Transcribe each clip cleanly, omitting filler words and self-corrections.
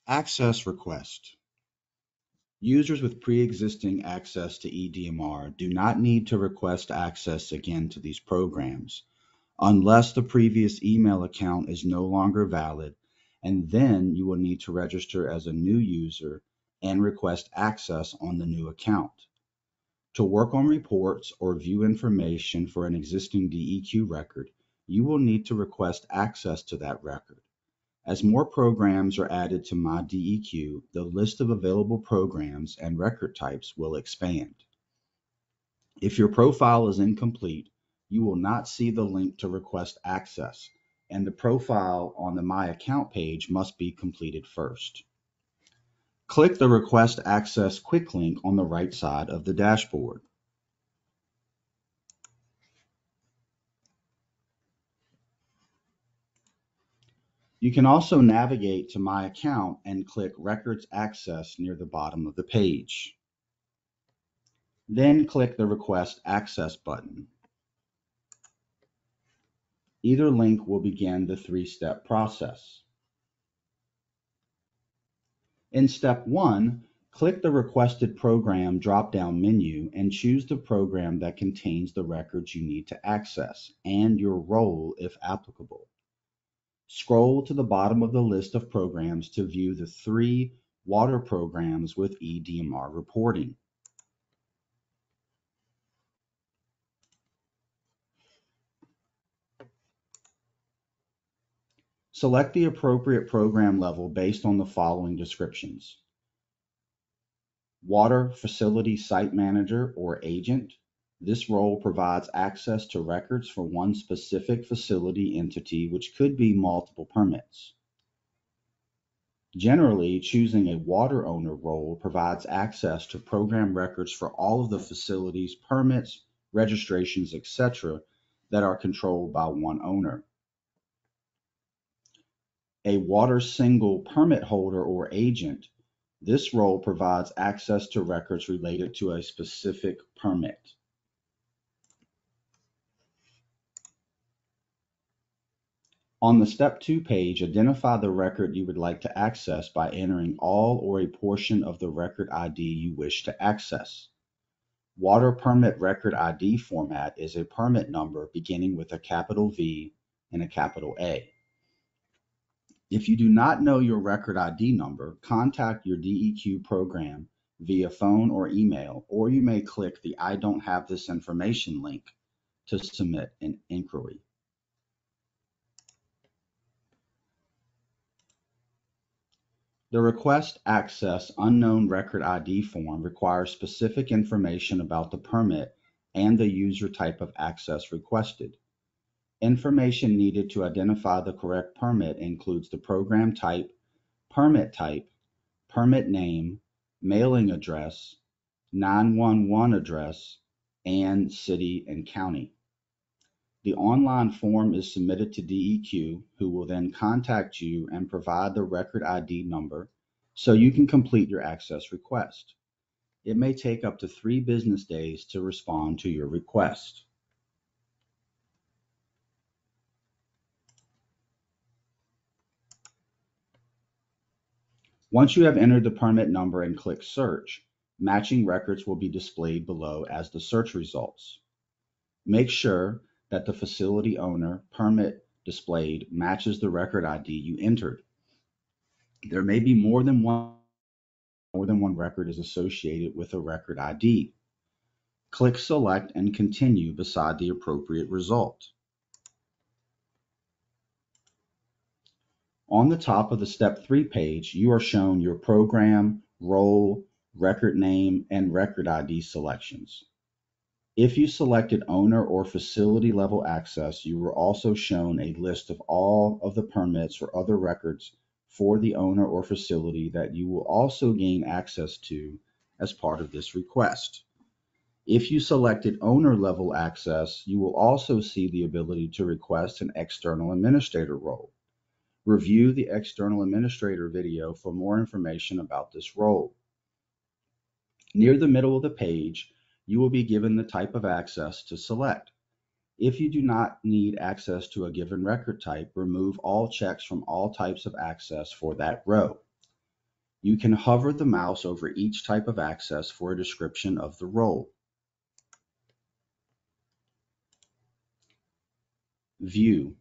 Access request. Users with pre-existing access to EDMR do not need to request access again to these programs unless the previous email account is no longer valid, and then you will need to register as a new user and request access on the new account. To work on reports or view information for an existing DEQ record, you will need to request access to that record. As more programs are added to MyDEQ, the list of available programs and record types will expand. If your profile is incomplete, you will not see the link to request access, and the profile on the My Account page must be completed first. Click the Request Access quick link on the right side of the dashboard. You can also navigate to My Account and click Records Access near the bottom of the page. Then click the Request Access button. Either link will begin the three-step process. In step 1, click the Requested Program drop-down menu and choose the program that contains the records you need to access and your role if applicable. Scroll to the bottom of the list of programs to view the 3 water programs with EDMR reporting. Select the appropriate program level based on the following descriptions: Water Facility Site Manager or Agent. This role provides access to records for one specific facility entity, which could be multiple permits. Generally, choosing a water owner role provides access to program records for all of the facilities, permits, registrations, etc. that are controlled by one owner. A water single permit holder or agent. This role provides access to records related to a specific permit. On the Step 2 page, identify the record you would like to access by entering all or a portion of the record ID you wish to access. Water Permit Record ID format is a permit number beginning with a capital V and a capital A. If you do not know your record ID number, contact your DEQ program via phone or email, or you may click the I don't have this information link to submit an inquiry. The Request Access Unknown Record ID form requires specific information about the permit and the user type of access requested. Information needed to identify the correct permit includes the program type, permit name, mailing address, 911 address, and city and county. The online form is submitted to DEQ, who will then contact you and provide the record ID number so you can complete your access request. It may take up to 3 business days to respond to your request. Once you have entered the permit number and click Search, matching records will be displayed below as the search results. Make sure that the facility owner permit displayed matches the record ID you entered. There may be more than one record is associated with a record ID. Click Select and Continue beside the appropriate result. On the top of the Step 3 page, you are shown your program, role, record name, and record ID selections. If you selected owner or facility level access, you were also shown a list of all of the permits or other records for the owner or facility that you will also gain access to as part of this request. If you selected owner level access, you will also see the ability to request an external administrator role. Review the external administrator video for more information about this role. Near the middle of the page, you will be given the type of access to select. If you do not need access to a given record type, remove all checks from all types of access for that row. You can hover the mouse over each type of access for a description of the role. View.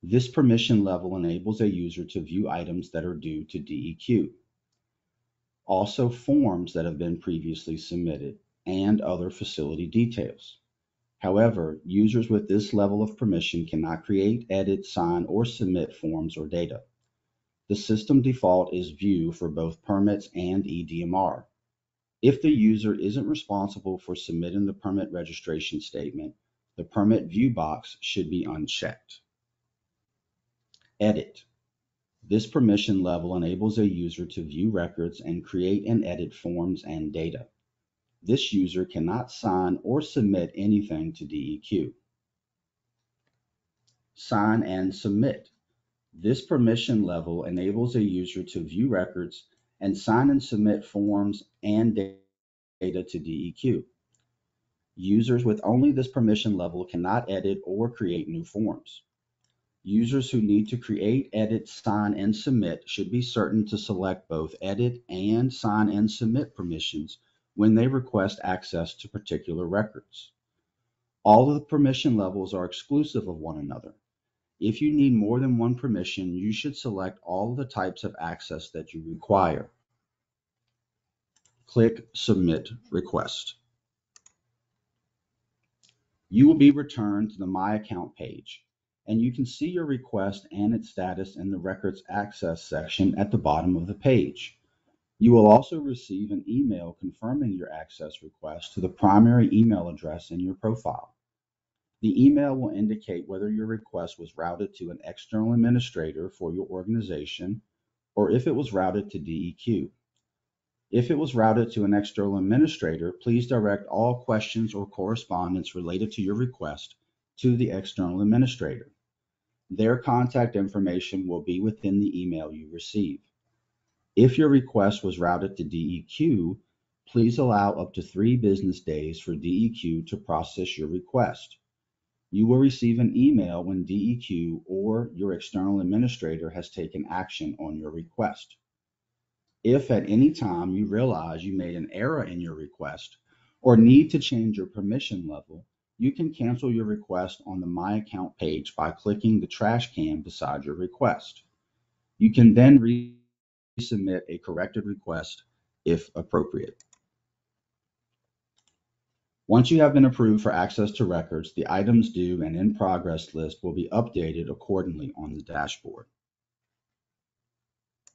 This permission level enables a user to view items that are due to DEQ. Also forms that have been previously submitted, and other facility details. However, users with this level of permission cannot create, edit, sign, or submit forms or data. The system default is View for both permits and EDMR. If the user isn't responsible for submitting the permit registration statement, the permit view box should be unchecked. Edit. This permission level enables a user to view records and create and edit forms and data. This user cannot sign or submit anything to DEQ. Sign and submit. This permission level enables a user to view records and sign and submit forms and data to DEQ. Users with only this permission level cannot edit or create new forms. Users who need to create, edit, sign, and submit should be certain to select both edit and sign and submit permissions when they request access to particular records. All of the permission levels are exclusive of one another. If you need more than one permission, you should select all of the types of access that you require. Click Submit Request. You will be returned to the My Account page, and you can see your request and its status in the Records Access section at the bottom of the page. You will also receive an email confirming your access request to the primary email address in your profile. The email will indicate whether your request was routed to an external administrator for your organization or if it was routed to DEQ. If it was routed to an external administrator, please direct all questions or correspondence related to your request to the external administrator. Their contact information will be within the email you receive. If your request was routed to DEQ, please allow up to 3 business days for DEQ to process your request. You will receive an email when DEQ or your external administrator has taken action on your request. If at any time you realize you made an error in your request or need to change your permission level, you can cancel your request on the My Account page by clicking the trash can beside your request. You can then resubmit a corrected request if appropriate. Once you have been approved for access to records, the items due and in progress list will be updated accordingly on the dashboard.